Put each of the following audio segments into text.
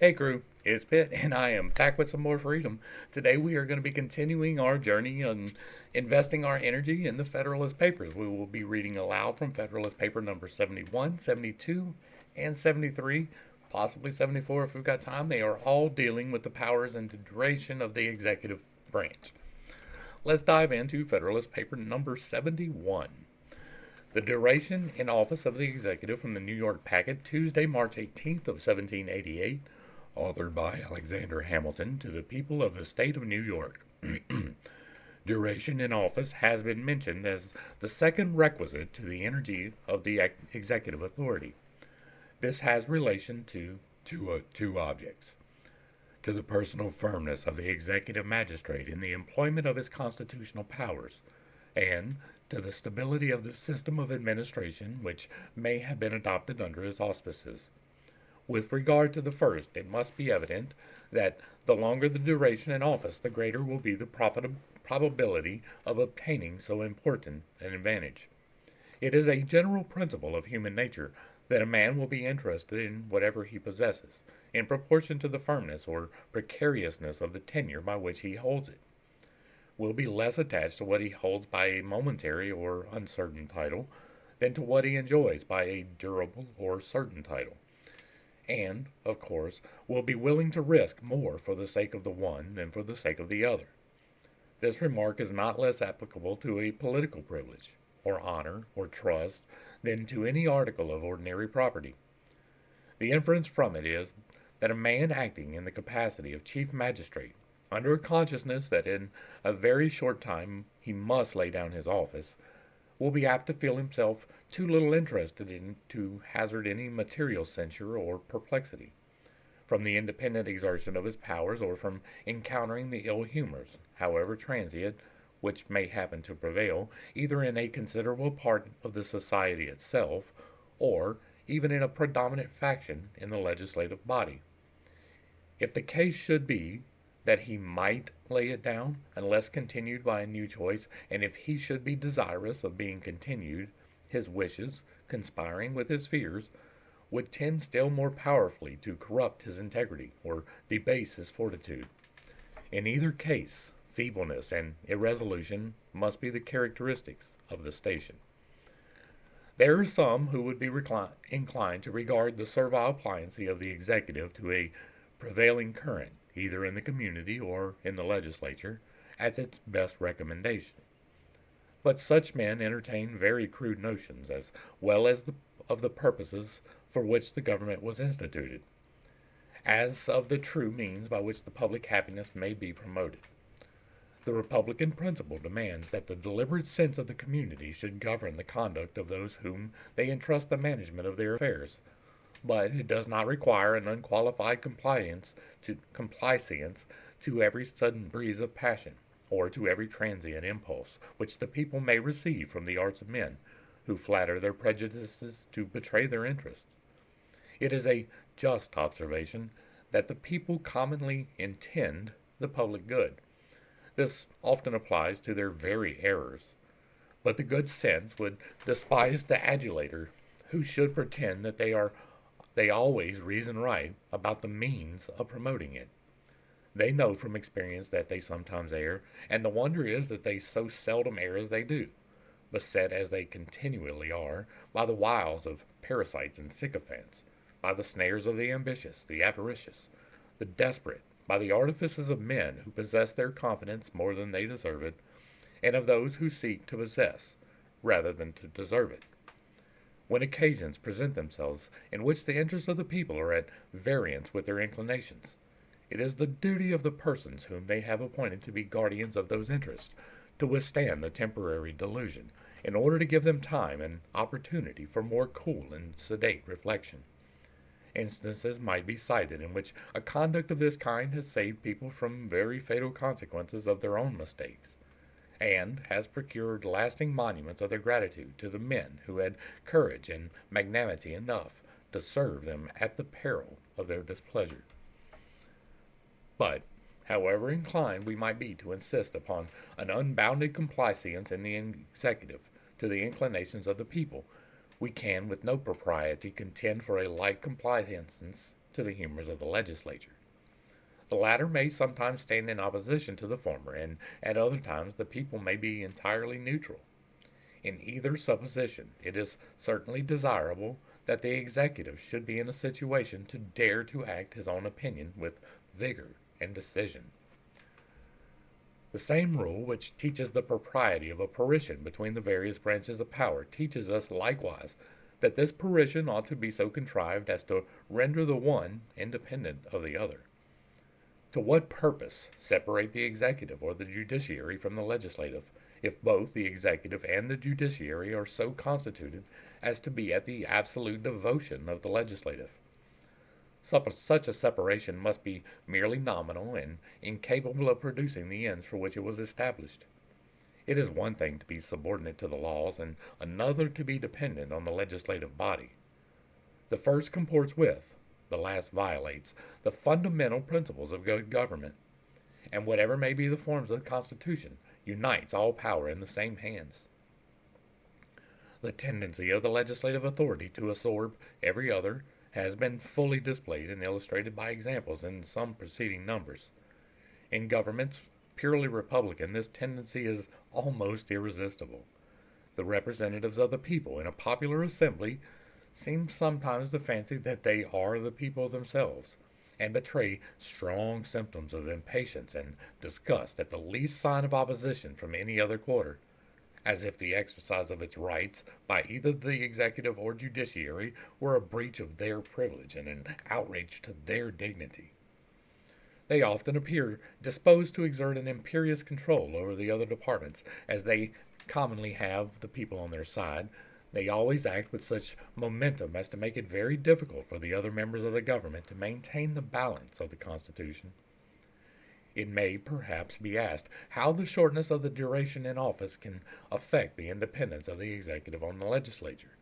Hey crew, it's Pitt, and I am back with some more freedom. Today we are going to be continuing our journey on investing our energy in the Federalist Papers. We will be reading aloud from Federalist Paper number 71, 72, and 73, possibly 74 if we've got time. They are all dealing with the powers and the duration of the executive branch. Let's dive into Federalist Paper number 71. The duration in office of the executive from the New York Packet, Tuesday, March 18th of 1788, authored by Alexander Hamilton to the people of the state of New York. Duration in office has been mentioned as the second requisite to the energy of the executive authority. This has relation to two objects: to the personal firmness of the executive magistrate in the employment of his constitutional powers, and to the stability of the system of administration which may have been adopted under his auspices. With regard to the first, it must be evident that the longer the duration in office, the greater will be the probability of obtaining so important an advantage. It is a general principle of human nature that a man will be interested in whatever he possesses, in proportion to the firmness or precariousness of the tenure by which he holds it; will be less attached to what he holds by a momentary or uncertain title than to what he enjoys by a durable or certain title; and, of course, will be willing to risk more for the sake of the one than for the sake of the other. This remark is not less applicable to a political privilege, or honor, or trust, than to any article of ordinary property. The inference from it is that a man acting in the capacity of chief magistrate, under a consciousness that in a very short time he must lay down his office, will be apt to feel himself too little interested in to hazard any material censure or perplexity, from the independent exertion of his powers, or from encountering the ill humors, however transient, which may happen to prevail, either in a considerable part of the society itself, or even in a predominant faction in the legislative body. If the case should be that he might lay it down, unless continued by a new choice, and if he should be desirous of being continued, his wishes, conspiring with his fears, would tend still more powerfully to corrupt his integrity or debase his fortitude. In either case, feebleness and irresolution must be the characteristics of the station. There are some who would be inclined to regard the servile pliancy of the executive to a prevailing current, either in the community or in the legislature, as its best recommendation. But such men entertain very crude notions, as well as of the purposes for which the government was instituted, as of the true means by which the public happiness may be promoted. The Republican principle demands that the deliberate sense of the community should govern the conduct of those whom they entrust the management of their affairs, but it does not require an unqualified compliance to every sudden breeze of passion, or to every transient impulse which the people may receive from the arts of men who flatter their prejudices to betray their interests. It is a just observation that the people commonly intend the public good. This often applies to their very errors. But the good sense would despise the adulator who should pretend that they always reason right about the means of promoting it. They know from experience that they sometimes err, and the wonder is that they so seldom err as they do, beset as they continually are by the wiles of parasites and sycophants, by the snares of the ambitious, the avaricious, the desperate, by the artifices of men who possess their confidence more than they deserve it, and of those who seek to possess rather than to deserve it. When occasions present themselves in which the interests of the people are at variance with their inclinations, it is the duty of the persons whom they have appointed to be guardians of those interests to withstand the temporary delusion, in order to give them time and opportunity for more cool and sedate reflection. Instances might be cited in which a conduct of this kind has saved people from very fatal consequences of their own mistakes, and has procured lasting monuments of their gratitude to the men who had courage and magnanimity enough to serve them at the peril of their displeasure. But, however inclined we might be to insist upon an unbounded complaisance in the executive to the inclinations of the people, we can with no propriety contend for a like complaisance to the humors of the legislature. The latter may sometimes stand in opposition to the former, and at other times the people may be entirely neutral. In either supposition, it is certainly desirable that the executive should be in a situation to dare to act his own opinion with vigor and decision. The same rule which teaches the propriety of a partition between the various branches of power teaches us likewise that this partition ought to be so contrived as to render the one independent of the other. To what purpose separate the executive or the judiciary from the legislative, if both the executive and the judiciary are so constituted as to be at the absolute devotion of the legislative? Such a separation must be merely nominal and incapable of producing the ends for which it was established. It is one thing to be subordinate to the laws, and another to be dependent on the legislative body. The first comports with, the last violates, the fundamental principles of good government, and whatever may be the forms of the Constitution, unites all power in the same hands. The tendency of the legislative authority to absorb every other has been fully displayed and illustrated by examples in some preceding numbers. In governments purely republican, this tendency is almost irresistible. The representatives of the people in a popular assembly seem sometimes to fancy that they are the people themselves, and betray strong symptoms of impatience and disgust at the least sign of opposition from any other quarter, as if the exercise of its rights by either the executive or judiciary were a breach of their privilege and an outrage to their dignity. They often appear disposed to exert an imperious control over the other departments, as they commonly have the people on their side. They always act with such momentum as to make it very difficult for the other members of the government to maintain the balance of the Constitution. It may perhaps be asked how the shortness of the duration in office can affect the independence of the executive on the legislature,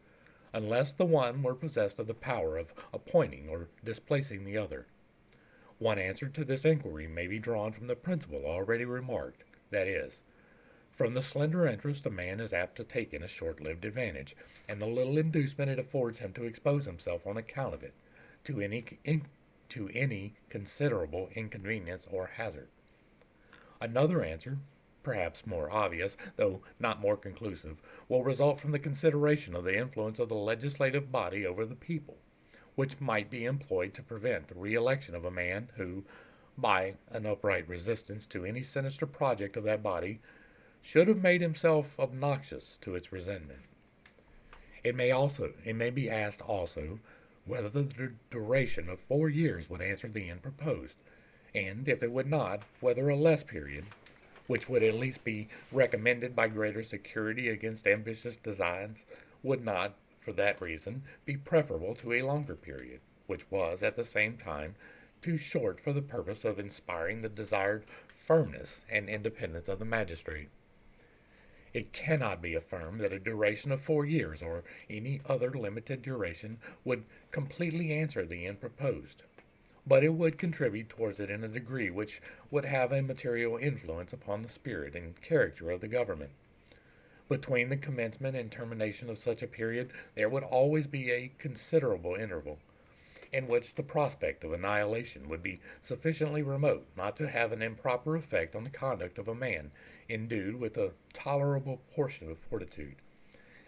unless the one were possessed of the power of appointing or displacing the other. One answer to this inquiry may be drawn from the principle already remarked, that is, from the slender interest a man is apt to take in a short-lived advantage, and the little inducement it affords him to expose himself on account of it to any considerable inconvenience or hazard. Another answer, perhaps more obvious, though not more conclusive, will result from the consideration of the influence of the legislative body over the people, which might be employed to prevent the re-election of a man who, by an upright resistance to any sinister project of that body, should have made himself obnoxious to its resentment. It may be asked also whether the duration of 4 years would answer the end proposed, and if it would not, whether a less period, which would at least be recommended by greater security against ambitious designs, would not, for that reason, be preferable to a longer period, which was, at the same time, too short for the purpose of inspiring the desired firmness and independence of the magistrate. It cannot be affirmed that a duration of 4 years, or any other limited duration, would completely answer the end proposed, but it would contribute towards it in a degree which would have a material influence upon the spirit and character of the government. Between the commencement and termination of such a period there would always be a considerable interval, in which the prospect of annihilation would be sufficiently remote not to have an improper effect on the conduct of a man endued with a tolerable portion of fortitude,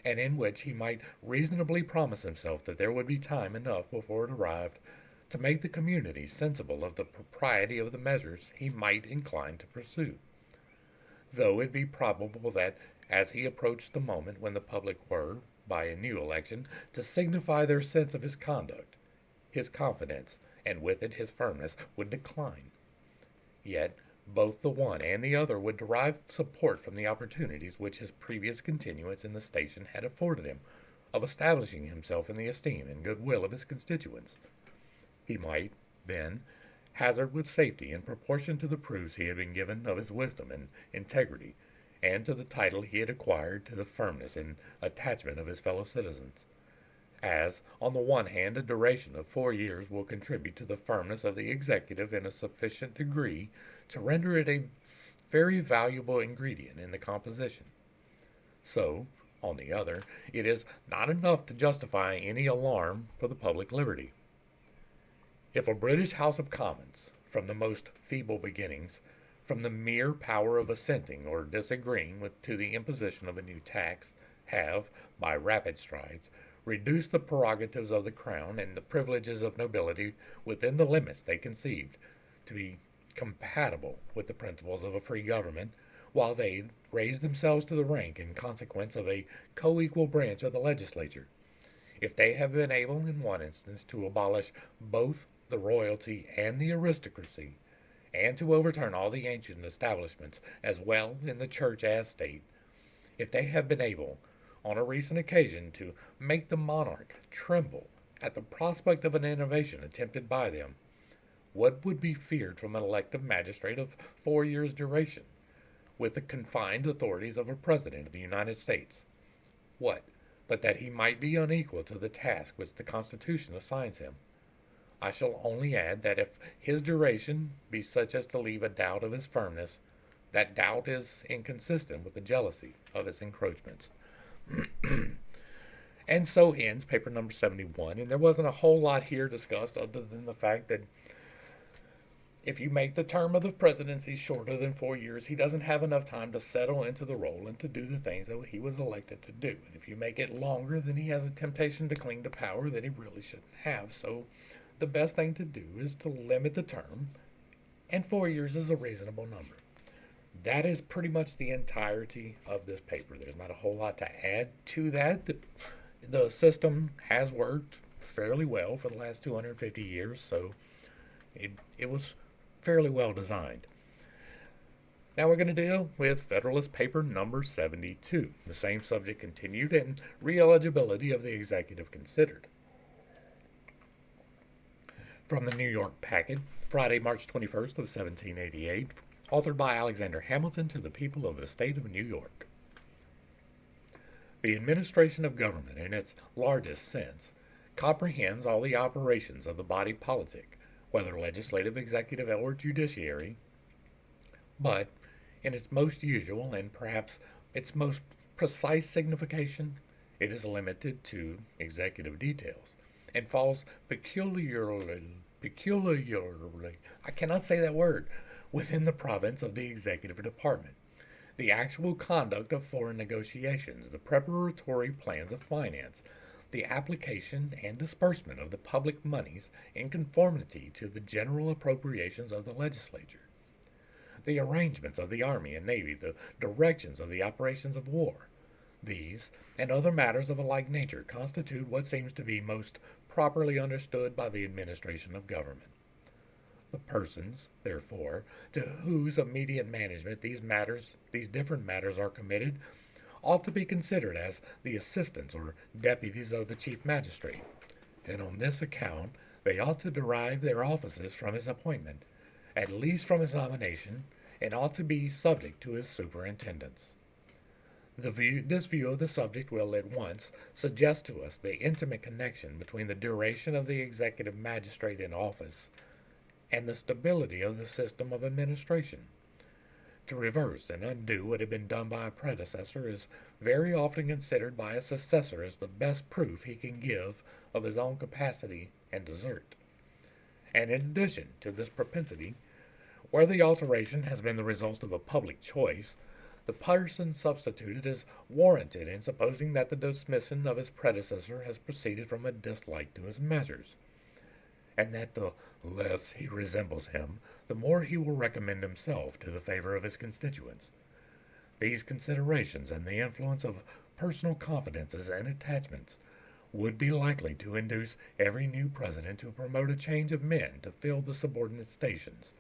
and in which he might reasonably promise himself that there would be time enough before it arrived to make the community sensible of the propriety of the measures he might incline to pursue, though it be probable that, as he approached the moment when the public were, by a new election, to signify their sense of his conduct, his confidence, and with it his firmness, would decline. Yet both the one and the other would derive support from the opportunities which his previous continuance in the station had afforded him of establishing himself in the esteem and good will of his constituents. He might, then, hazard with safety in proportion to the proofs he had been given of his wisdom and integrity, and to the title he had acquired to the firmness and attachment of his fellow citizens. As, on the one hand, a duration of 4 years will contribute to the firmness of the executive in a sufficient degree to render it a very valuable ingredient in the composition, so, on the other, it is not enough to justify any alarm for the public liberty. If a British House of Commons, from the most feeble beginnings, from the mere power of assenting or disagreeing to the imposition of a new tax, have, by rapid strides, reduced the prerogatives of the crown and the privileges of nobility within the limits they conceived to be compatible with the principles of a free government, while they raise themselves to the rank in consequence of a co-equal branch of the legislature. If they have been able in one instance to abolish both the royalty and the aristocracy, and to overturn all the ancient establishments as well in the church as state, if they have been able, on a recent occasion, to make the monarch tremble at the prospect of an innovation attempted by them, what would be feared from an elective magistrate of 4 years' duration, with the confined authorities of a President of the United States? What, but that he might be unequal to the task which the Constitution assigns him? I shall only add that if his duration be such as to leave a doubt of his firmness, that doubt is inconsistent with the jealousy of his encroachments. And so ends paper number 71, and there wasn't a whole lot here discussed other than the fact that if you make the term of the presidency shorter than 4 years, he doesn't have enough time to settle into the role and to do the things that he was elected to do. And if you make it longer, then he has a temptation to cling to power that he really shouldn't have. So the best thing to do is to limit the term, and 4 years is a reasonable number. That is pretty much the entirety of this paper. There's not a whole lot to add to that. The system has worked fairly well for the last 250 years, so it was fairly well designed. Now we're going to deal with Federalist paper number 72. The same subject continued and re-eligibility of the executive considered. From the New York Packet, Friday, March 21st of 1788, authored by Alexander Hamilton to the people of the state of New York. The administration of government, in its largest sense, comprehends all the operations of the body politic, whether legislative, executive, or judiciary, but in its most usual and perhaps its most precise signification, it is limited to executive details, and falls peculiarly, I cannot say that word, within the province of the executive department. The actual conduct of foreign negotiations, the preparatory plans of finance, the application and disbursement of the public moneys in conformity to the general appropriations of the legislature, the arrangements of the army and navy, the directions of the operations of war. These, and other matters of a like nature, constitute what seems to be most properly understood by the administration of government. The persons, therefore, to whose immediate management these different matters are committed, ought to be considered as the assistants or deputies of the chief magistrate, and on this account they ought to derive their offices from his appointment, at least from his nomination, and ought to be subject to his superintendence. This view of the subject will at once suggest to us the intimate connection between the duration of the executive magistrate in office and the stability of the system of administration. To reverse and undo what had been done by a predecessor is very often considered by a successor as the best proof he can give of his own capacity and desert. And in addition to this propensity, where the alteration has been the result of a public choice, the person substituted is warranted in supposing that the dismissing of his predecessor has proceeded from a dislike to his measures, and that the less he resembles him, the more he will recommend himself to the favor of his constituents. These considerations and the influence of personal confidences and attachments would be likely to induce every new president to promote a change of men to fill the subordinate stations,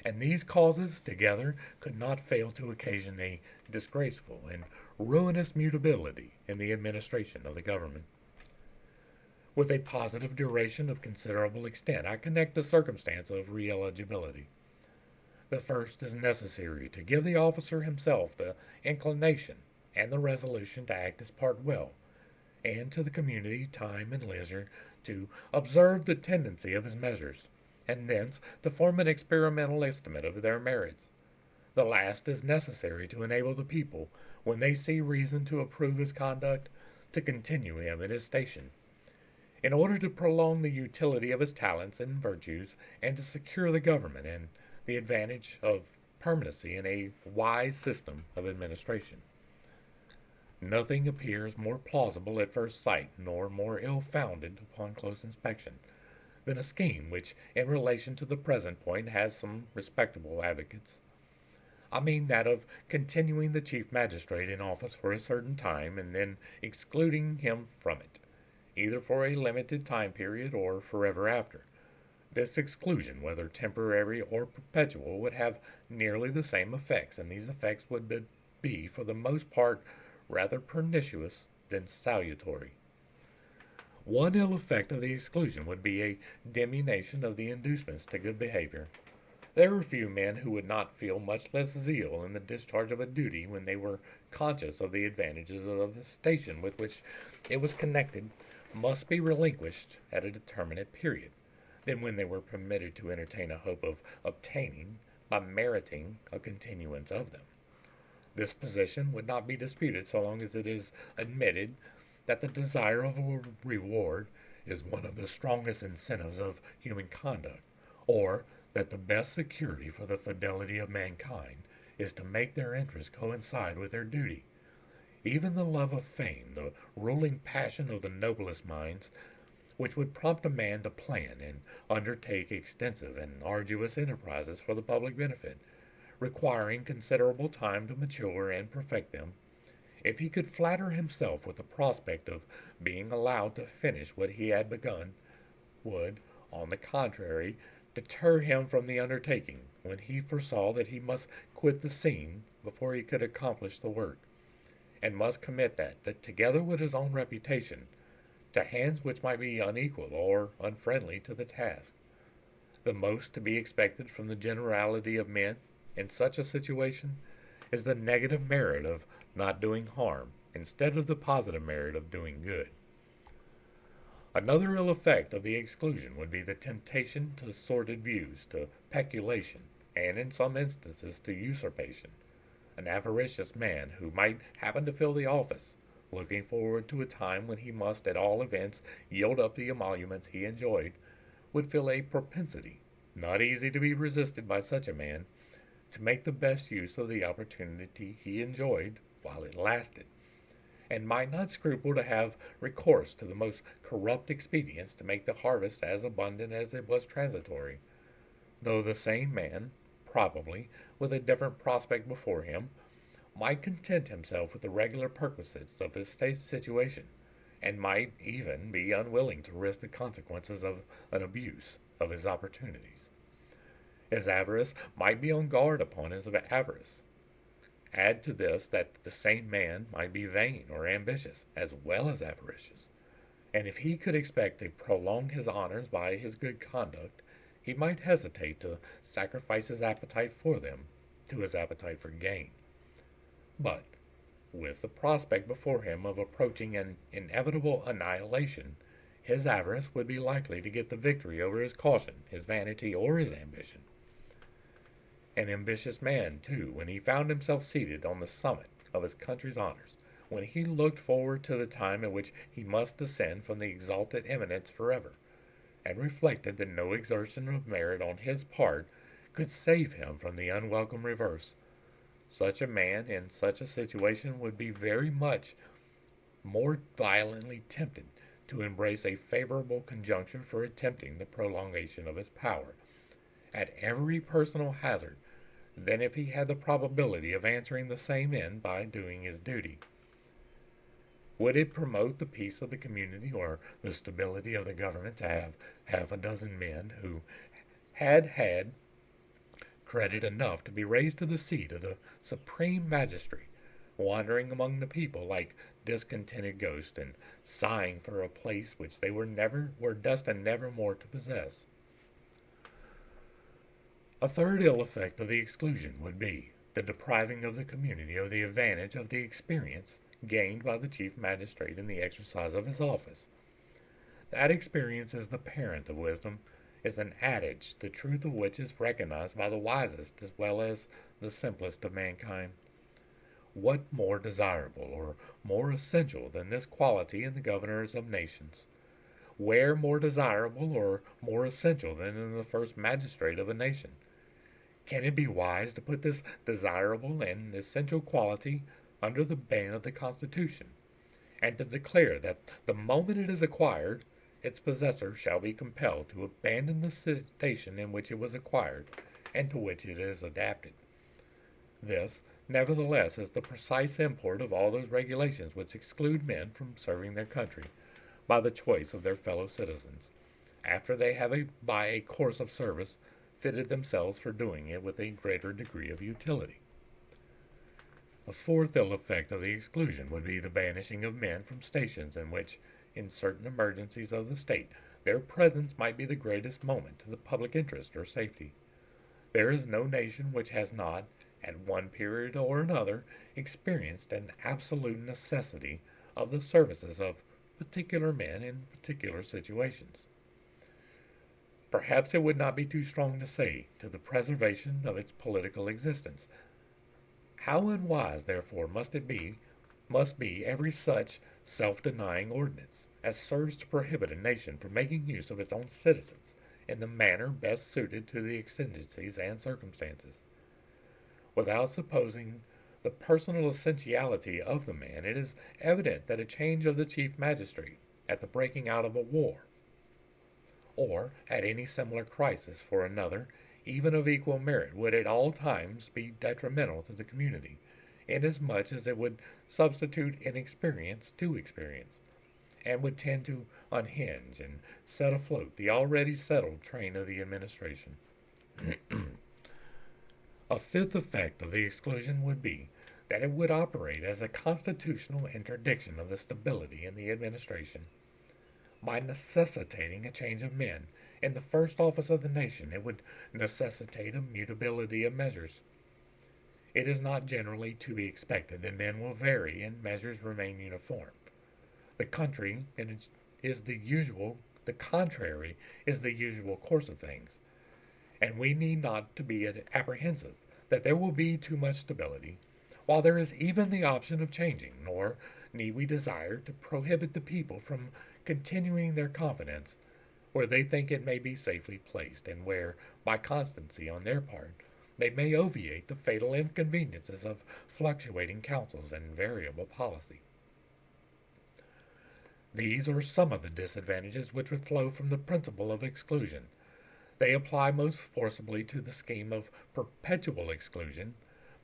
and these causes together could not fail to occasion a disgraceful and ruinous mutability in the administration of the government. With a positive duration of considerable extent, I connect the circumstance of re-eligibility. The first is necessary to give the officer himself the inclination and the resolution to act his part well, and to the community time and leisure to observe the tendency of his measures, and thence to form an experimental estimate of their merits. The last is necessary to enable the people, when they see reason to approve his conduct, to continue him in his station. in order to prolong the utility of his talents and virtues and to secure the government and the advantage of permanency in a wise system of administration. Nothing appears more plausible at first sight, nor more ill-founded upon close inspection, than a scheme which, in relation to the present point, has some respectable advocates. I mean that of continuing the chief magistrate in office for a certain time and then excluding him from it, either for a limited time period or forever after. This exclusion, whether temporary or perpetual, would have nearly the same effects, and these effects would be, for the most part, rather pernicious than salutary. One ill effect of the exclusion would be a diminution of the inducements to good behavior. There are few men who would not feel much less zeal in the discharge of a duty when they were conscious of the advantages of the station with which it was connected must be relinquished at a determinate period, than when they were permitted to entertain a hope of obtaining, by meriting, a continuance of them. This position would not be disputed so long as it is admitted that the desire of a reward is one of the strongest incentives of human conduct, or that the best security for the fidelity of mankind is to make their interests coincide with their duty. Even the love of fame, the ruling passion of the noblest minds, which would prompt a man to plan and undertake extensive and arduous enterprises for the public benefit, requiring considerable time to mature and perfect them, if he could flatter himself with the prospect of being allowed to finish what he had begun, would, on the contrary, deter him from the undertaking, when he foresaw that he must quit the scene before he could accomplish the work, and must commit that together with his own reputation, to hands which might be unequal or unfriendly to the task. The most to be expected from the generality of men in such a situation is the negative merit of not doing harm, instead of the positive merit of doing good. Another ill effect of the exclusion would be the temptation to sordid views, to peculation, and in some instances to usurpation. An avaricious man who might happen to fill the office, looking forward to a time when he must at all events yield up the emoluments he enjoyed, would feel a propensity, not easy to be resisted by such a man, to make the best use of the opportunity he enjoyed while it lasted, and might not scruple to have recourse to the most corrupt expedients to make the harvest as abundant as it was transitory, though the same man, probably, with a different prospect before him, might content himself with the regular perquisites of his state situation, and might even be unwilling to risk the consequences of an abuse of his opportunities. His avarice might be on guard upon his avarice. Add to this that the same man might be vain or ambitious, as well as avaricious, and if he could expect to prolong his honors by his good conduct, he might hesitate to sacrifice his appetite for them to his appetite for gain. But, with the prospect before him of approaching an inevitable annihilation, his avarice would be likely to get the victory over his caution, his vanity, or his ambition. An ambitious man, too, when he found himself seated on the summit of his country's honors, when he looked forward to the time at which he must descend from the exalted eminence forever, and reflected that no exertion of merit on his part could save him from the unwelcome reverse, such a man in such a situation would be very much more violently tempted to embrace a favorable conjuncture for attempting the prolongation of his power, at every personal hazard, than if he had the probability of answering the same end by doing his duty. Would it promote the peace of the community or the stability of the government to have half a dozen men who had credit enough to be raised to the seat of the supreme magistrate, wandering among the people like discontented ghosts, and sighing for a place which they were destined never more to possess? A third ill effect of the exclusion would be the depriving of the community of the advantage of the experience gained by the chief magistrate in the exercise of his office. That experience is the parent of wisdom, is an adage, the truth of which is recognized by the wisest as well as the simplest of mankind. What more desirable or more essential than this quality in the governors of nations? where more desirable or more essential than in the first magistrate of a nation? Can it be wise to put this desirable and essential quality under the ban of the Constitution, and to declare that the moment it is acquired, its possessor shall be compelled to abandon the station in which it was acquired and to which it is adapted? This, nevertheless, is the precise import of all those regulations which exclude men from serving their country by the choice of their fellow citizens, after they have by a course of service fitted themselves for doing it with a greater degree of utility. A fourth ill effect of the exclusion would be the banishing of men from stations in which, in certain emergencies of the state, their presence might be the greatest moment to the public interest or safety. There is no nation which has not, at one period or another, experienced an absolute necessity of the services of particular men in particular situations. Perhaps it would not be too strong to say, to the preservation of its political existence. How unwise, therefore, must be every such self-denying ordinance as serves to prohibit a nation from making use of its own citizens in the manner best suited to the exigencies and circumstances. Without supposing the personal essentiality of the man, it is evident that a change of the chief magistrate at the breaking out of a war, or at any similar crisis for another, even of equal merit, would at all times be detrimental to the community, inasmuch as it would substitute inexperience to experience, and would tend to unhinge and set afloat the already settled train of the administration. A fifth effect of the exclusion would be that it would operate as a constitutional interdiction of the stability in the administration. By necessitating a change of men in the first office of the nation, it would necessitate a mutability of measures. It is not generally to be expected that men will vary and measures remain uniform. The contrary is the usual course of things, and we need not to be apprehensive that there will be too much stability, while there is even the option of changing, nor need we desire to prohibit the people from continuing their confidence where they think it may be safely placed, and where, by constancy on their part, they may obviate the fatal inconveniences of fluctuating counsels and variable policy. These are some of the disadvantages which would flow from the principle of exclusion. They apply most forcibly to the scheme of perpetual exclusion,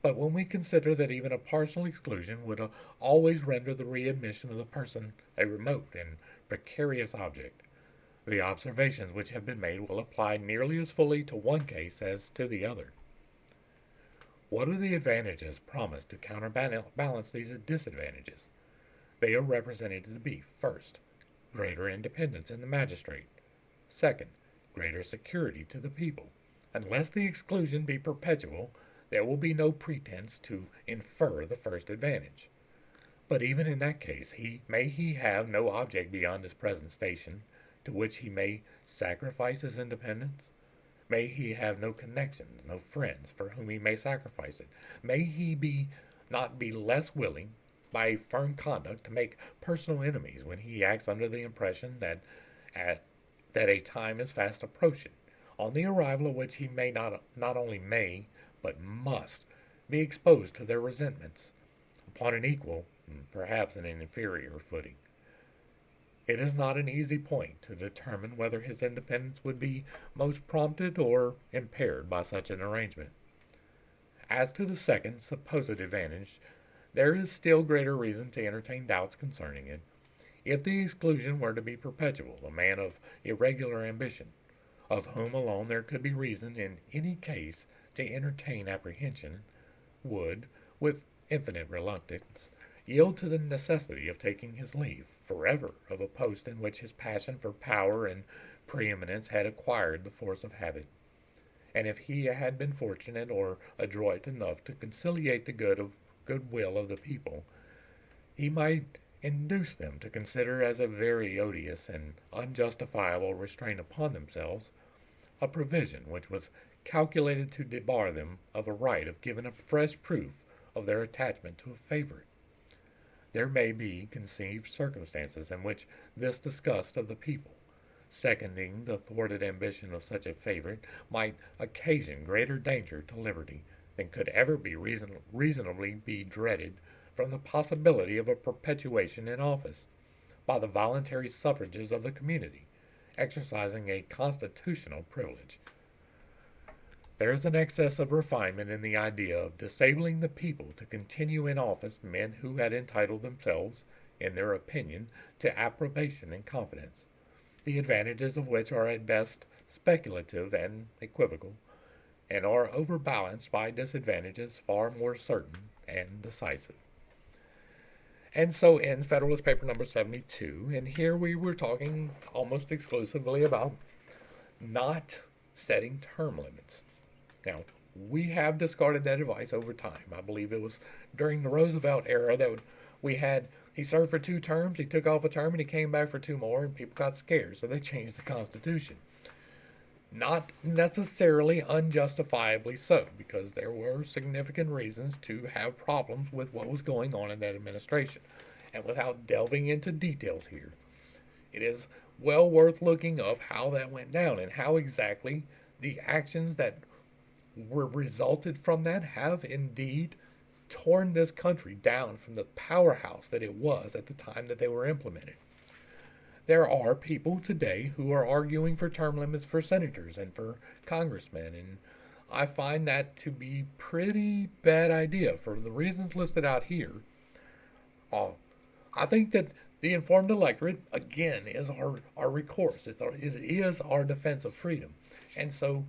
but when we consider that even a partial exclusion would always render the readmission of the person a remote and precarious object, the observations which have been made will apply nearly as fully to one case as to the other. What are the advantages promised to counterbalance these disadvantages? They are represented to be, first, greater independence in the magistrate; second, greater security to the people. Unless the exclusion be perpetual, there will be no pretense to infer the first advantage. But even in that case, may he have no object beyond his present station, to which he may sacrifice his independence? May he have no connections, no friends, for whom he may sacrifice it? May he not be less willing, by firm conduct, to make personal enemies when he acts under the impression that a time is fast approaching, on the arrival of which he may not only may, but must, be exposed to their resentments, upon an equal, perhaps an inferior footing? It is not an easy point to determine whether his independence would be most prompted or impaired by such an arrangement. As to the second supposed advantage, there is still greater reason to entertain doubts concerning it. If the exclusion were to be perpetual, a man of irregular ambition, of whom alone there could be reason in any case to entertain apprehension, would, with infinite reluctance, yield to the necessity of taking his leave forever of a post in which his passion for power and preeminence had acquired the force of habit. And if he had been fortunate or adroit enough to conciliate the goodwill of the people, he might induce them to consider as a very odious and unjustifiable restraint upon themselves a provision which was calculated to debar them of a right of giving a fresh proof of their attachment to a favorite. There may be conceived circumstances in which this disgust of the people Seconding the thwarted ambition of such a favorite might occasion greater danger to liberty than could ever be reasonably be dreaded from the possibility of a perpetuation in office by the voluntary suffrages of the community, exercising a constitutional privilege. There is an excess of refinement in the idea of disabling the people to continue in office men who had entitled themselves, in their opinion, to approbation and confidence, the advantages of which are at best speculative and equivocal, and are overbalanced by disadvantages far more certain and decisive. And so ends Federalist Paper number 72, and here we were talking almost exclusively about not setting term limits. Now, we have discarded that advice over time. I believe it was during the Roosevelt era that he served for 2 terms, he took off a term, and he came back for 2 more, and people got scared, so they changed the Constitution. Not necessarily unjustifiably so, because there were significant reasons to have problems with what was going on in that administration. And without delving into details here, it is well worth looking up how that went down and how exactly the actions that were resulted from that have indeed torn this country down from the powerhouse that it was at the time that they were implemented. There are people today who are arguing for term limits for senators and for congressmen, and I find that to be pretty bad idea for the reasons listed out here. I think that the informed electorate, again, is our recourse. It is our defense of freedom. And so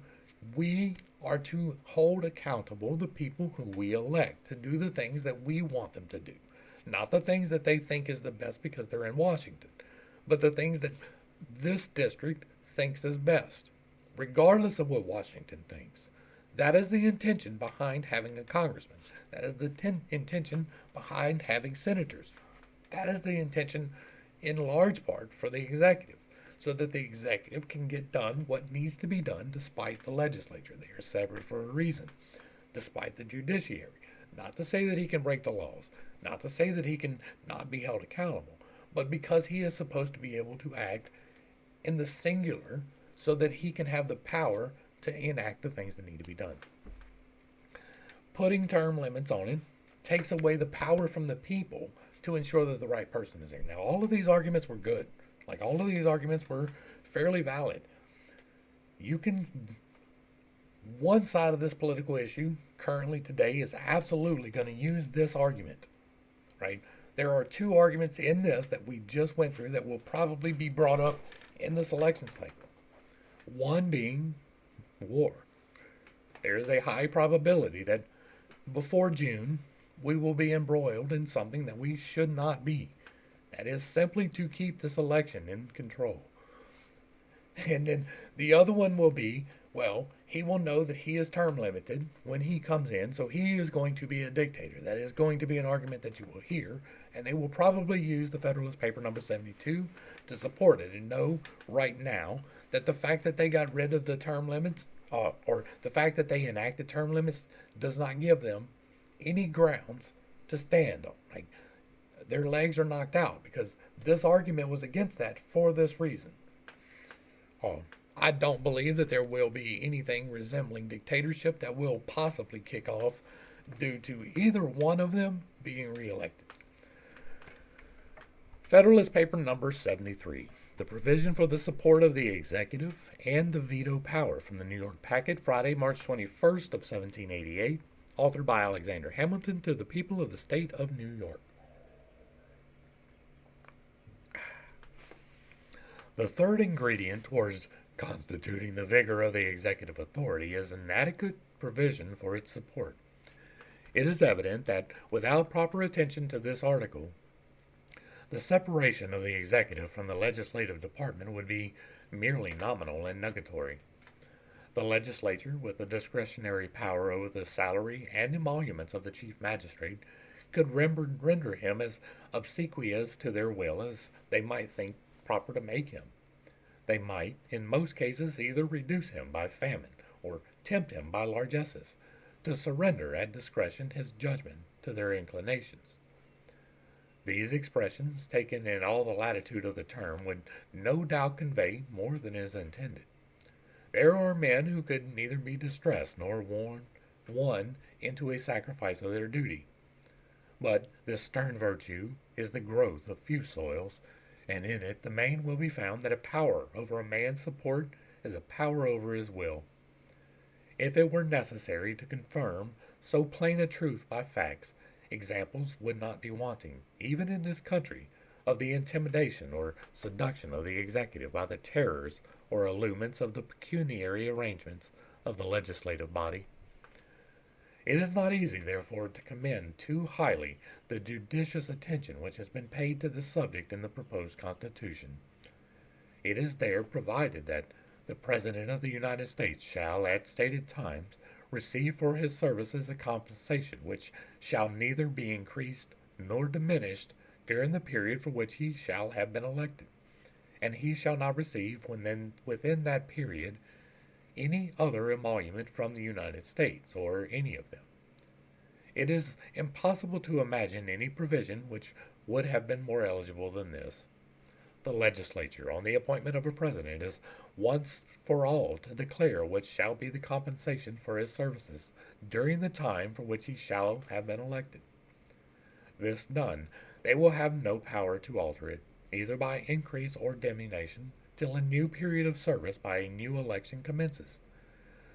we are to hold accountable the people who we elect to do the things that we want them to do. Not the things that they think is the best because they're in Washington, but the things that this district thinks is best, regardless of what Washington thinks. That is the intention behind having a congressman. That is the intention behind having senators. That is the intention, in large part, for the executive, so that the executive can get done what needs to be done despite the legislature. They are separate for a reason, despite the judiciary. Not to say that he can break the laws, not to say that he can not be held accountable, but because he is supposed to be able to act in the singular so that he can have the power to enact the things that need to be done. Putting term limits on it takes away the power from the people to ensure that the right person is there. Now, all of these arguments were good. Like, all of these arguments were fairly valid. One side of this political issue currently today is absolutely going to use this argument, right? There are 2 arguments in this that we just went through that will probably be brought up in this election cycle. One being war. There is a high probability that before June, we will be embroiled in something that we should not be. That is simply to keep this election in control. And then the other one will be, well, he will know that he is term limited when he comes in, so he is going to be a dictator. That is going to be an argument that you will hear, and they will probably use the Federalist Paper number 72 to support it and know right now that the fact that they got rid of the term limits, or the fact that they enacted term limits, does not give them any grounds to stand on. Like, their legs are knocked out because this argument was against that for this reason. I don't believe that there will be anything resembling dictatorship that will possibly kick off due to either one of them being reelected. Federalist Paper number 73. The provision for the support of the executive and the veto power from the New York Packet, Friday, March 21st of 1788, authored by Alexander Hamilton to the people of the state of New York. The third ingredient towards constituting the vigor of the executive authority is an adequate provision for its support. It is evident that without proper attention to this article, the separation of the executive from the legislative department would be merely nominal and nugatory. The legislature, with the discretionary power over the salary and emoluments of the chief magistrate, could render him as obsequious to their will as they might think proper to make him. They might, in most cases, either reduce him by famine or tempt him by largesses to surrender at discretion his judgment to their inclinations. These expressions, taken in all the latitude of the term, would no doubt convey more than is intended. There are men who could neither be distressed nor won into a sacrifice of their duty. But this stern virtue is the growth of few soils, and in it the main will be found that a power over a man's support is a power over his will. If it were necessary to confirm so plain a truth by facts, examples would not be wanting, even in this country, of the intimidation or seduction of the executive by the terrors or allurements of the pecuniary arrangements of the legislative body. It is not easy, therefore, to commend too highly the judicious attention which has been paid to this subject in the proposed Constitution. It is there provided that the President of the United States shall, at stated times, receive for his services a compensation which shall neither be increased nor diminished during the period for which he shall have been elected, and he shall not receive within that period any other emolument from the United States, or any of them. It is impossible to imagine any provision which would have been more eligible than this. The legislature, on the appointment of a president, is once for all to declare what shall be the compensation for his services during the time for which he shall have been elected. This done, they will have no power to alter it, either by increase or diminution, till a new period of service by a new election commences.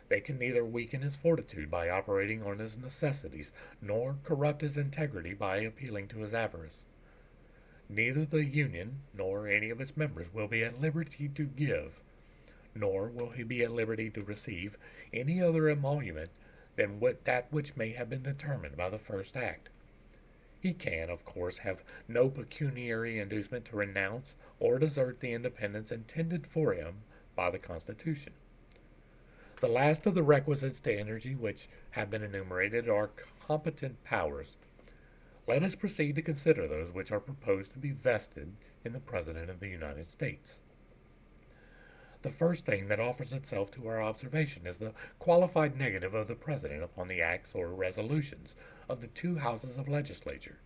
They can neither weaken his fortitude by operating on his necessities, nor corrupt his integrity by appealing to his avarice. Neither the Union nor any of its members will be at liberty to give, nor will he be at liberty to receive any other emolument than that which may have been determined by the first act. He can, of course, have no pecuniary inducement to renounce or desert the independence intended for him by the Constitution. The last of the requisites to energy which have been enumerated are competent powers. Let us proceed to consider those which are proposed to be vested in the President of the United States. The first thing that offers itself to our observation is the qualified negative of the President upon the acts or resolutions of the two houses of legislature,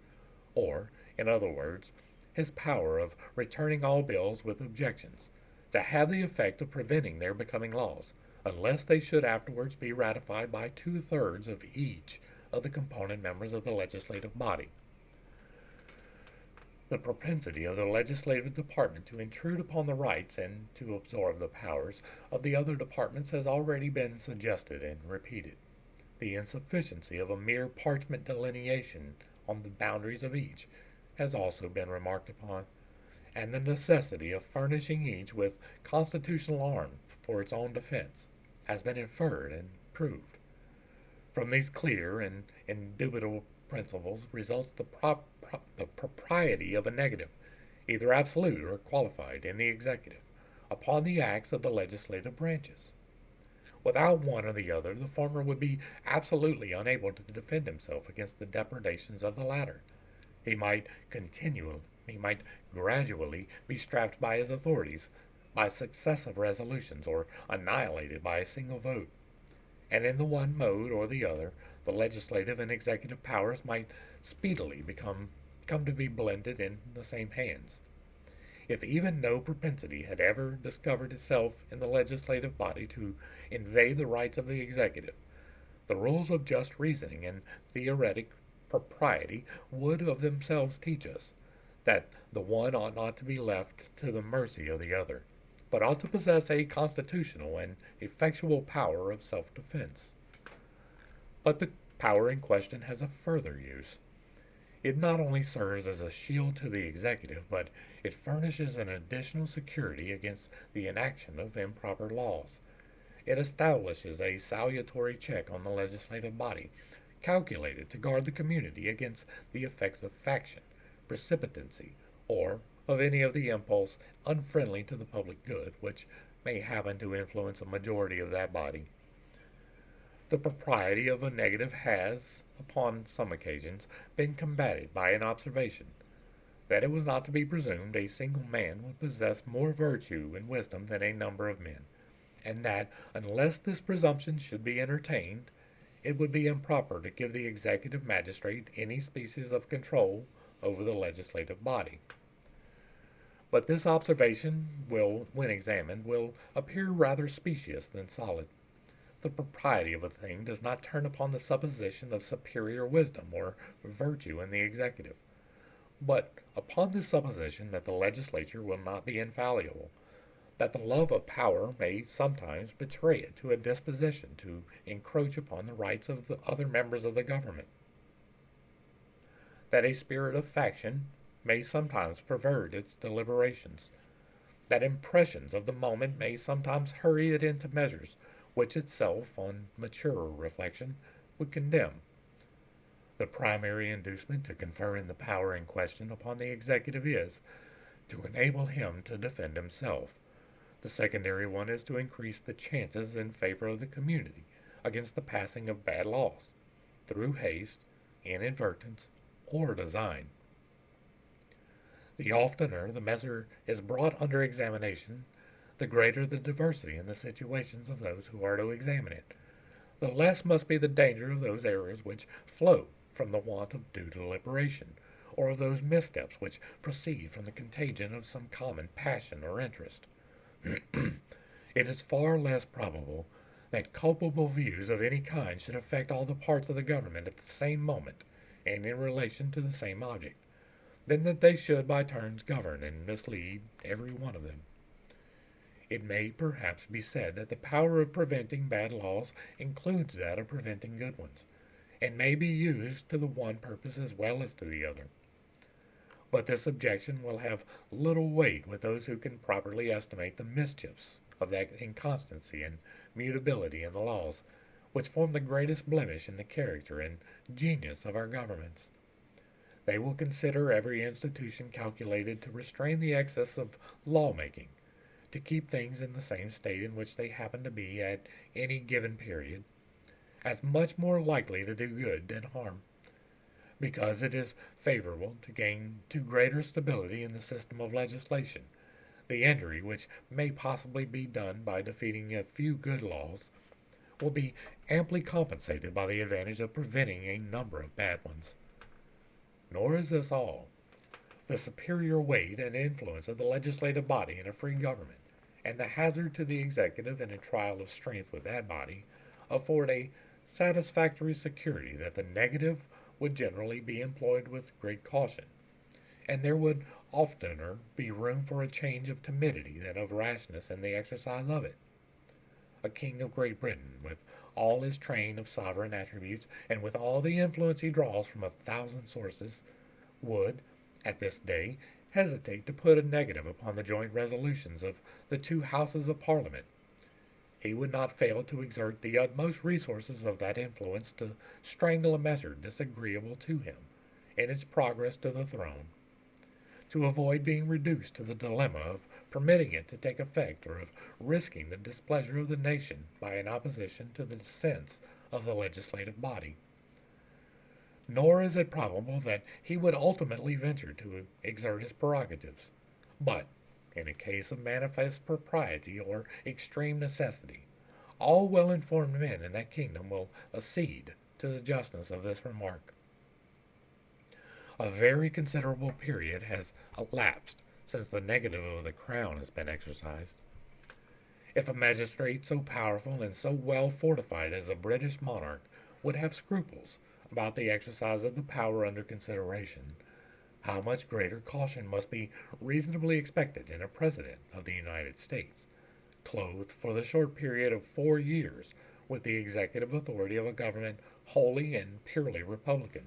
or, in other words, his power of returning all bills with objections, to have the effect of preventing their becoming laws, unless they should afterwards be ratified by 2/3 of each of the component members of the legislative body. The propensity of the legislative department to intrude upon the rights and to absorb the powers of the other departments has already been suggested and repeated. The insufficiency of a mere parchment delineation on the boundaries of each has also been remarked upon, and the necessity of furnishing each with constitutional arms for its own defense has been inferred and proved. From these clear and indubitable principles results the propriety of a negative, either absolute or qualified, in the executive, upon the acts of the legislative branches. Without one or the other, the former would be absolutely unable to defend himself against the depredations of the latter. He might gradually be strapped by his authorities by successive resolutions, or annihilated by a single vote. And in the one mode or the other, the legislative and executive powers might speedily come to be blended in the same hands. If even no propensity had ever discovered itself in the legislative body to invade the rights of the executive, the rules of just reasoning and theoretic propriety would of themselves teach us that the one ought not to be left to the mercy of the other, but ought to possess a constitutional and effectual power of self-defense. But the power in question has a further use. It not only serves as a shield to the executive, but it furnishes an additional security against the enaction of improper laws. It establishes a salutary check on the legislative body, calculated to guard the community against the effects of faction, precipitancy, or of any of the impulse unfriendly to the public good, which may happen to influence a majority of that body. The propriety of a negative has, upon some occasions, been combated by an observation, that it was not to be presumed a single man would possess more virtue and wisdom than a number of men, and that, unless this presumption should be entertained, it would be improper to give the executive magistrate any species of control over the legislative body. But this observation will, when examined, will appear rather specious than solid. The propriety of a thing does not turn upon the supposition of superior wisdom or virtue in the executive, but upon the supposition that the legislature will not be infallible, that the love of power may sometimes betray it to a disposition to encroach upon the rights of the other members of the government, that a spirit of faction may sometimes pervert its deliberations, that impressions of the moment may sometimes hurry it into measures which itself, on maturer reflection, would condemn. The primary inducement to confer in the power in question upon the executive is to enable him to defend himself. The secondary one is to increase the chances in favor of the community against the passing of bad laws, through haste, inadvertence, or design. The oftener the measure is brought under examination, the greater the diversity in the situations of those who are to examine it, the less must be the danger of those errors which flow from the want of due deliberation, or of those missteps which proceed from the contagion of some common passion or interest. It is far less probable that culpable views of any kind should affect all the parts of the government at the same moment and in relation to the same object, than that they should by turns govern and mislead every one of them. It may perhaps be said that the power of preventing bad laws includes that of preventing good ones, and may be used to the one purpose as well as to the other. But this objection will have little weight with those who can properly estimate the mischiefs of that inconstancy and mutability in the laws, which form the greatest blemish in the character and genius of our governments. They will consider every institution calculated to restrain the excess of law-making, to keep things in the same state in which they happen to be at any given period, as much more likely to do good than harm, because it is favorable to gain to greater stability in the system of legislation. The injury which may possibly be done by defeating a few good laws will be amply compensated by the advantage of preventing a number of bad ones. Nor is this all. The superior weight and influence of the legislative body in a free government, and the hazard to the executive in a trial of strength with that body, afford a satisfactory security that the negative would generally be employed with great caution, and there would oftener be room for a change of timidity than of rashness in the exercise of it. A king of Great Britain, with all his train of sovereign attributes, and with all the influence he draws from 1,000 sources, would, at this day, hesitate to put a negative upon the joint resolutions of the two Houses of Parliament. He would not fail to exert the utmost resources of that influence to strangle a measure disagreeable to him in its progress to the throne, to avoid being reduced to the dilemma of permitting it to take effect or of risking the displeasure of the nation by an opposition to the dissents of the legislative body. Nor is it probable that he would ultimately venture to exert his prerogatives, but, in a case of manifest propriety or extreme necessity, all well-informed men in that kingdom will accede to the justness of this remark. A very considerable period has elapsed since the negative of the crown has been exercised. If a magistrate so powerful and so well fortified as the British monarch would have scruples about the exercise of the power under consideration, how much greater caution must be reasonably expected in a President of the United States, clothed for the short period of 4 years with the executive authority of a government wholly and purely republican.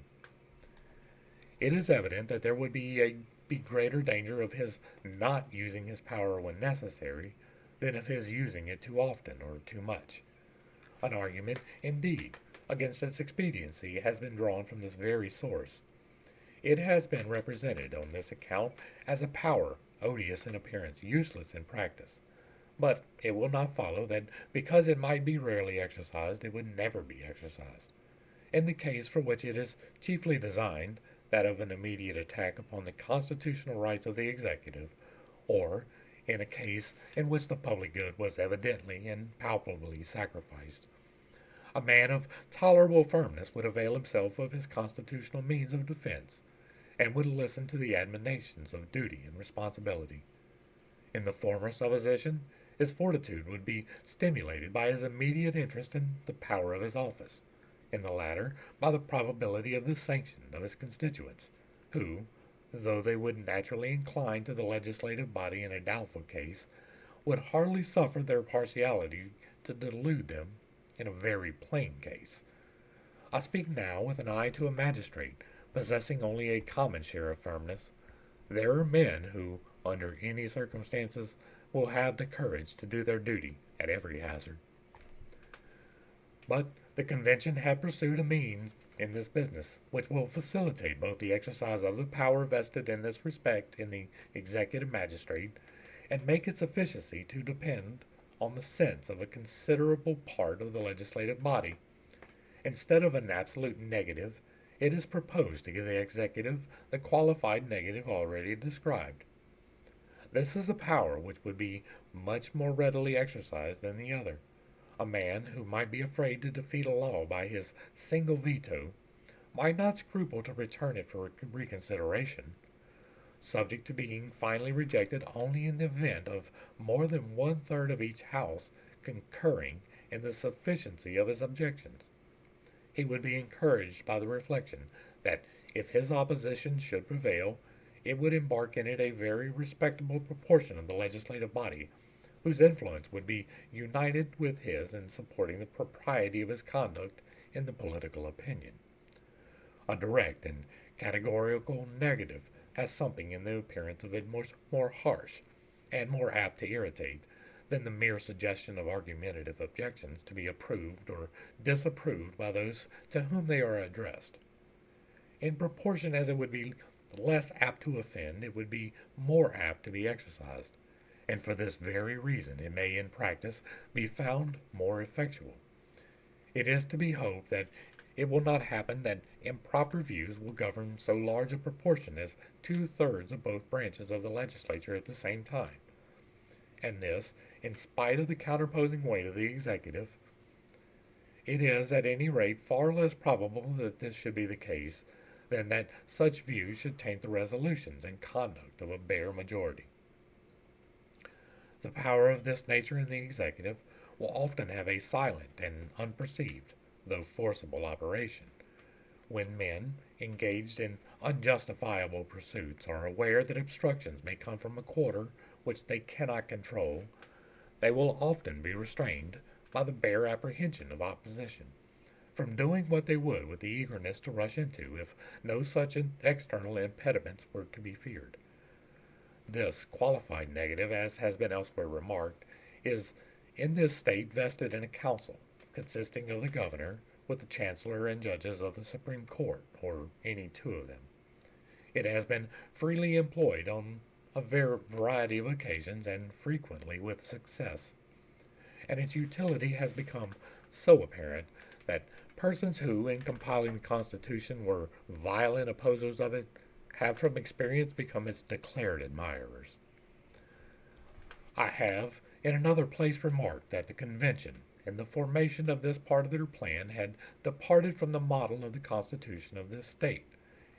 It is evident that there would be greater danger of his not using his power when necessary than of his using it too often or too much. An argument, indeed, against its expediency has been drawn from this very source. It has been represented on this account as a power odious in appearance, useless in practice. But it will not follow that because it might be rarely exercised, it would never be exercised. In the case for which it is chiefly designed, that of an immediate attack upon the constitutional rights of the executive, or in a case in which the public good was evidently and palpably sacrificed, a man of tolerable firmness would avail himself of his constitutional means of defense, and would listen to the admonitions of duty and responsibility. In the former supposition, his fortitude would be stimulated by his immediate interest in the power of his office; in the latter, by the probability of the sanction of his constituents, who, though they would naturally incline to the legislative body in a doubtful case, would hardly suffer their partiality to delude them in a very plain case. I speak now with an eye to a magistrate possessing only a common share of firmness. There are men who, under any circumstances, will have the courage to do their duty at every hazard. But the convention had pursued a means in this business which will facilitate both the exercise of the power vested in this respect in the executive magistrate, and make its efficacy to depend on the sense of a considerable part of the legislative body. Instead of an absolute negative, it is proposed to give the executive the qualified negative already described. This is a power which would be much more readily exercised than the other. A man who might be afraid to defeat a law by his single veto might not scruple to return it for reconsideration, subject to being finally rejected only in the event of more than one-third of each house concurring in the sufficiency of his objections. He would be encouraged by the reflection that if his opposition should prevail, it would embark in it a very respectable proportion of the legislative body, whose influence would be united with his in supporting the propriety of his conduct in the political opinion. A direct and categorical negative has something in the appearance of it more harsh, and more apt to irritate, than the mere suggestion of argumentative objections to be approved or disapproved by those to whom they are addressed. In proportion as it would be less apt to offend, it would be more apt to be exercised, and for this very reason it may in practice be found more effectual. It is to be hoped that it will not happen that improper views will govern so large a proportion as two-thirds of both branches of the legislature at the same time, and this in spite of the counterposing weight of the executive. It is at any rate far less probable that this should be the case than that such views should taint the resolutions and conduct of a bare majority. The power of this nature in the executive will often have a silent and unperceived, though forcible operation. When men, engaged in unjustifiable pursuits, are aware that obstructions may come from a quarter which they cannot control, they will often be restrained, by the bare apprehension of opposition, from doing what they would with the eagerness to rush into if no such external impediments were to be feared. This qualified negative, as has been elsewhere remarked, is in this state vested in a council, consisting of the governor, with the chancellor and judges of the Supreme Court, or any two of them. It has been freely employed on a variety of occasions, and frequently with success, and its utility has become so apparent that persons who, in compiling the Constitution, were violent opposers of it, have from experience become its declared admirers. I have in another place remarked that the convention, in the formation of this part of their plan, had departed from the model of the Constitution of this state,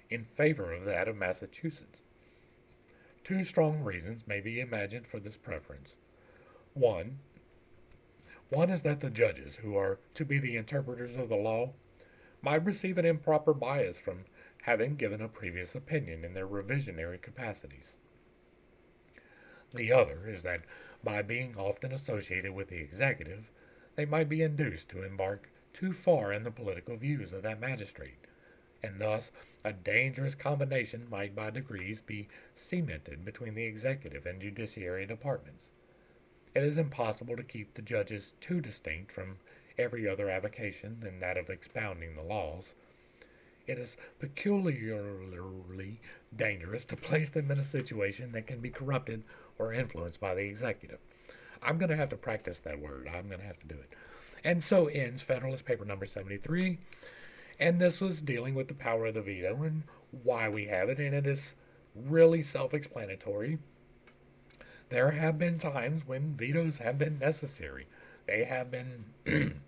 in favor of that of Massachusetts. Two strong reasons may be imagined for this preference. One is that the judges, who are to be the interpreters of the law, might receive an improper bias from having given a previous opinion in their revisionary capacities. The other is that, by being often associated with the executive, they might be induced to embark too far in the political views of that magistrate, and thus a dangerous combination might by degrees be cemented between the executive and judiciary departments. It is impossible to keep the judges too distinct from every other avocation than that of expounding the laws. It is peculiarly dangerous to place them in a situation that can be corrupted or influenced by the executive. I'm going to have to practice that word. I'm going to have to do it. And so ends Federalist Paper number 73. And this was dealing with the power of the veto and why we have it. And it is really self-explanatory. There have been times when vetoes have been necessary. They have been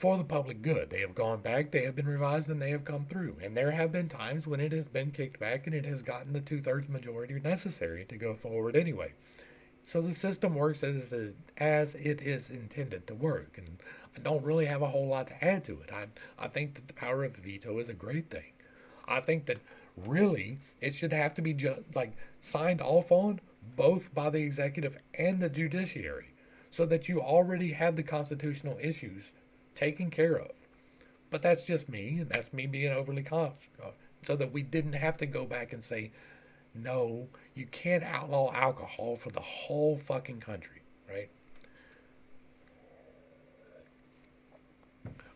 for the public good. They have gone back, they have been revised, and they have come through. And there have been times when it has been kicked back and it has gotten the two-thirds majority necessary to go forward anyway. So the system works as it is intended to work, and I don't really have a whole lot to add to it. I think that the power of veto is a great thing. I think that really it should have to be like signed off on both by the executive and the judiciary, so that you already have the constitutional issues taken care of. But that's just me, and that's me being overly confident, so that we didn't have to go back and say, no, you can't outlaw alcohol for the whole fucking country, right?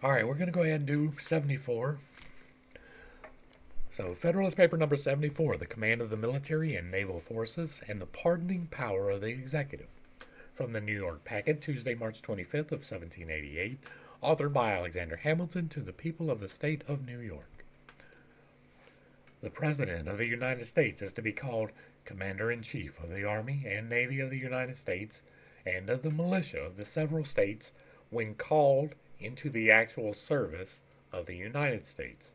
All right, we're going to go ahead and do 74. So, Federalist Paper number 74, the command of the military and naval forces and the pardoning power of the executive. From the New York Packet, Tuesday, March 25th of 1788, authored by Alexander Hamilton to the people of the state of New York. The President of the United States is to be called Commander-in-Chief of the Army and Navy of the United States and of the militia of the several states when called into the actual service of the United States.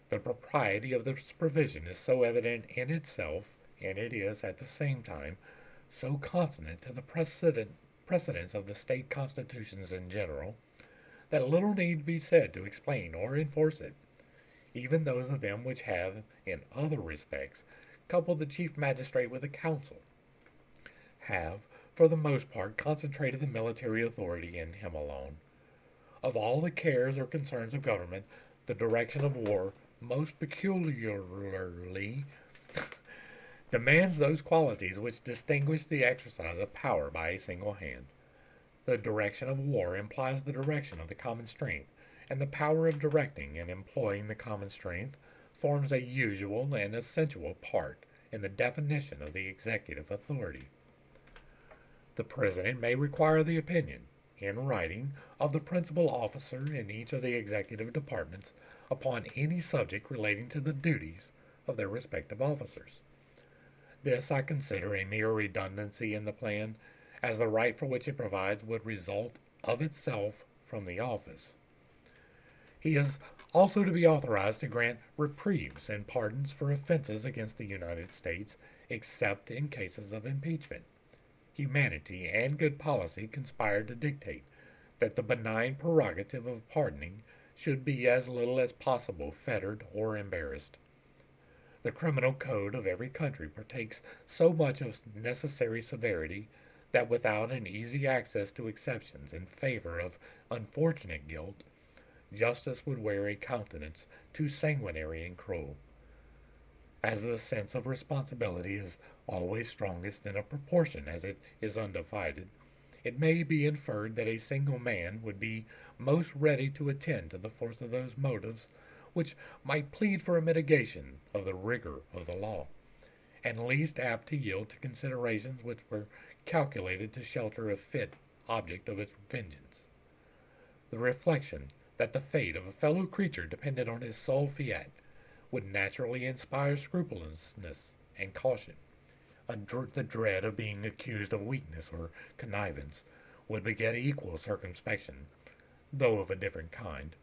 The propriety of this provision is so evident in itself, and it is at the same time so consonant to the precedents of the state constitutions in general, that little need be said to explain or enforce it. Even those of them which have, in other respects, coupled the chief magistrate with a council, have, for the most part, concentrated the military authority in him alone. Of all the cares or concerns of government, the direction of war most peculiarly demands those qualities which distinguish the exercise of power by a single hand. The direction of war implies the direction of the common strength, and the power of directing and employing the common strength forms a usual and essential part in the definition of the executive authority. The President may require the opinion, in writing, of the principal officer in each of the executive departments upon any subject relating to the duties of their respective officers. This I consider a mere redundancy in the plan, as the right for which it provides would result of itself from the office. He is also to be authorized to grant reprieves and pardons for offenses against the United States, except in cases of impeachment. Humanity and good policy conspire to dictate that the benign prerogative of pardoning should be as little as possible fettered or embarrassed. The criminal code of every country partakes so much of necessary severity that without an easy access to exceptions in favor of unfortunate guilt, justice would wear a countenance too sanguinary and cruel. As the sense of responsibility is always strongest in a proportion as it is undivided, it may be inferred that a single man would be most ready to attend to the force of those motives which might plead for a mitigation of the rigor of the law, and least apt to yield to considerations which were calculated to shelter a fit object of its vengeance. The reflection that the fate of a fellow creature depended on his sole fiat would naturally inspire scrupulousness and caution. The dread of being accused of weakness or connivance would beget equal circumspection, though of a different kind.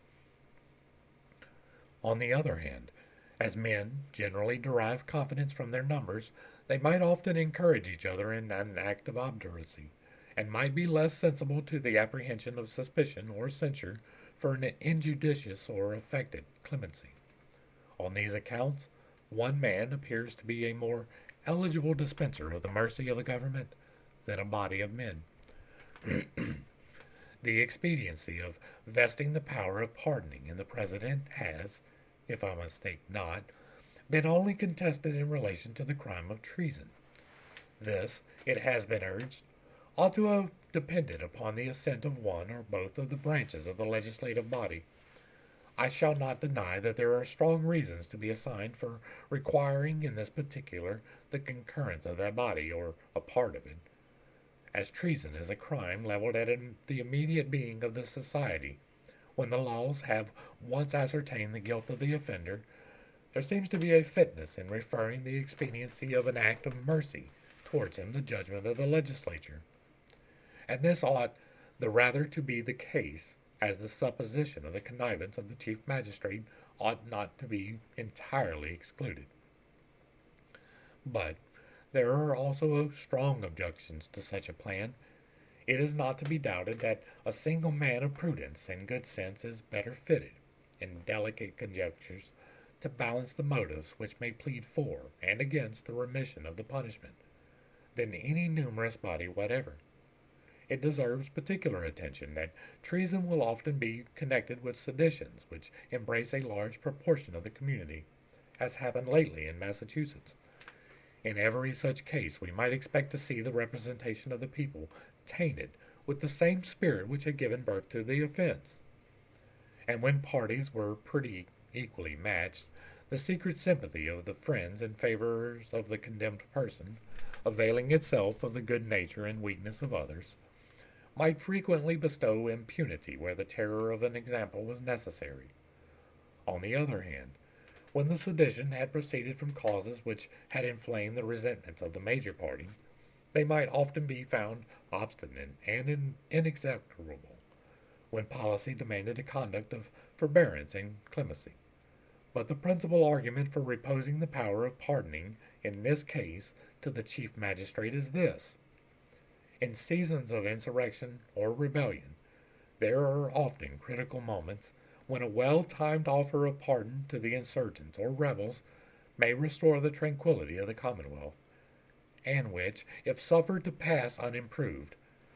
On the other hand, as men generally derive confidence from their numbers, they might often encourage each other in an act of obduracy, and might be less sensible to the apprehension of suspicion or censure for an injudicious or affected clemency. On these accounts, one man appears to be a more eligible dispenser of the mercy of the government than a body of men. The expediency of vesting the power of pardoning in the President has, if I mistake not, been only contested in relation to the crime of treason. This, it has been urged, ought to have depended upon the assent of one or both of the branches of the legislative body. I shall not deny that there are strong reasons to be assigned for requiring in this particular the concurrence of that body, or a part of it. As treason is a crime leveled at the immediate being of the society, when the laws have once ascertained the guilt of the offender, there seems to be a fitness in referring the expediency of an act of mercy towards him the judgment of the legislature. And this ought the rather to be the case, as the supposition of the connivance of the chief magistrate ought not to be entirely excluded. But there are also strong objections to such a plan. It is not to be doubted that a single man of prudence and good sense is better fitted, in delicate conjunctures, to balance the motives which may plead for and against the remission of the punishment, than any numerous body whatever. It deserves particular attention that treason will often be connected with seditions which embrace a large proportion of the community, as happened lately in Massachusetts. In every such case we might expect to see the representation of the people tainted with the same spirit which had given birth to the offense. And when parties were pretty equally matched, the secret sympathy of the friends and favorers of the condemned person, availing itself of the good nature and weakness of others, might frequently bestow impunity where the terror of an example was necessary. On the other hand, when the sedition had proceeded from causes which had inflamed the resentments of the major party, they might often be found obstinate and inexecuable, when policy demanded a conduct of forbearance and clemency. But the principal argument for reposing the power of pardoning in this case to the chief magistrate is this. In seasons of insurrection or rebellion, there are often critical moments when a well-timed offer of pardon to the insurgents or rebels may restore the tranquillity of the commonwealth, and which, if suffered to pass unimproved,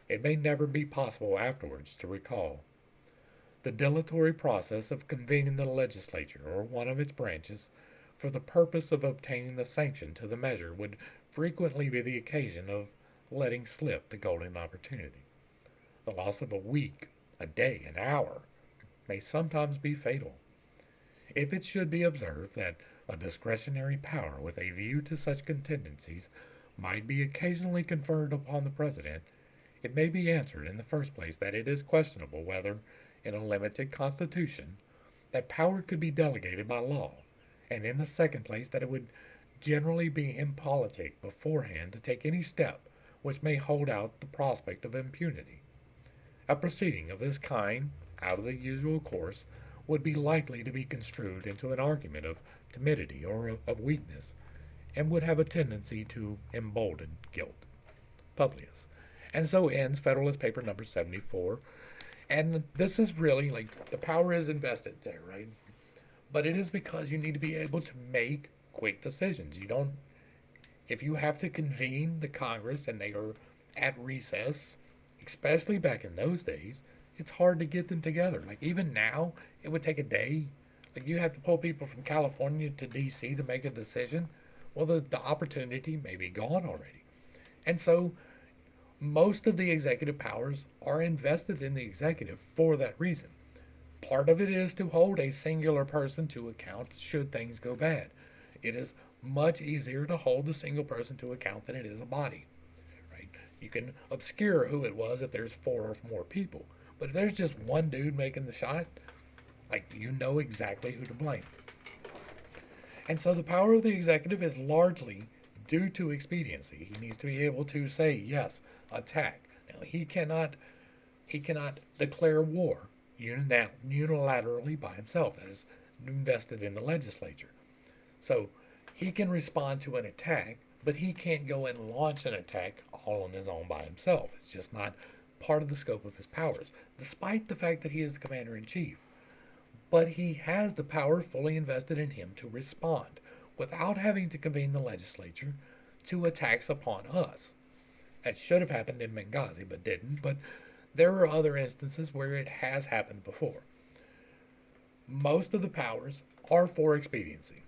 it may never be possible afterwards to recall. The dilatory process of convening the legislature or one of its branches for the purpose of obtaining the sanction to the measure would frequently be the occasion of letting slip the golden opportunity. The loss of a week, a day, an hour, may sometimes be fatal. If it should be observed that a discretionary power with a view to such contingencies might be occasionally conferred upon the President, it may be answered in the first place that it is questionable whether, in a limited constitution, that power could be delegated by law, and in the second place that it would generally be impolitic beforehand to take any step which may hold out the prospect of impunity. A proceeding of this kind, out of the usual course, would be likely to be construed into an argument of timidity or of weakness, and would have a tendency to embolden guilt. Publius. And so ends Federalist Paper number 74. And this is really like the power is invested there, right? But it is because you need to be able to make quick decisions. You don't, if you have to convene the Congress and they are at recess, especially back in those days, it's hard to get them together. Like even now, it would take a day. Like you have to pull people from California to D.C. to make a decision. Well, the opportunity may be gone already. And so most of the executive powers are invested in the executive for that reason. Part of it is to hold a singular person to account should things go bad. It is much easier to hold the single person to account than it is a body. Right? You can obscure who it was if there's 4 or more people. But if there's just one dude making the shot, like you know exactly who to blame. And so the power of the executive is largely due to expediency. He needs to be able to say, yes, attack. Now he cannot declare war unilaterally by himself. That is invested in the legislature. So he can respond to an attack, but he can't go and launch an attack all on his own by himself. It's just not part of the scope of his powers, despite the fact that he is the commander-in-chief. But he has the power fully invested in him to respond without having to convene the legislature to attacks upon us. That should have happened in Benghazi, but didn't. But there are other instances where it has happened before. Most of the powers are for expediency.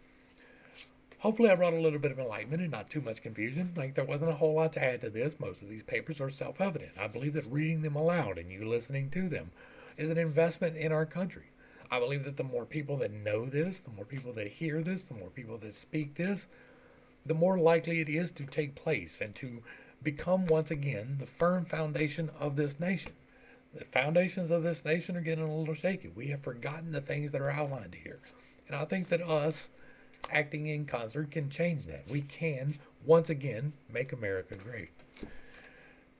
Hopefully I brought a little bit of enlightenment and not too much confusion. Like there wasn't a whole lot to add to this. Most of these papers are self-evident. I believe that reading them aloud and you listening to them is an investment in our country. I believe that the more people that know this, the more people that hear this, the more people that speak this, the more likely it is to take place and to become once again the firm foundation of this nation. The foundations of this nation are getting a little shaky. We have forgotten the things that are outlined here. And I think that us acting in concert can change that. We can, once again, make America great.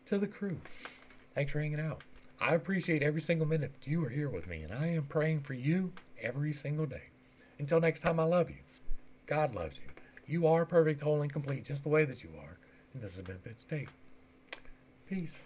To the crew, thanks for hanging out. I appreciate every single minute that you are here with me, and I am praying for you every single day. Until next time, I love you. God loves you. You are perfect, whole, and complete just the way that you are. And this has been Pitt State. Peace.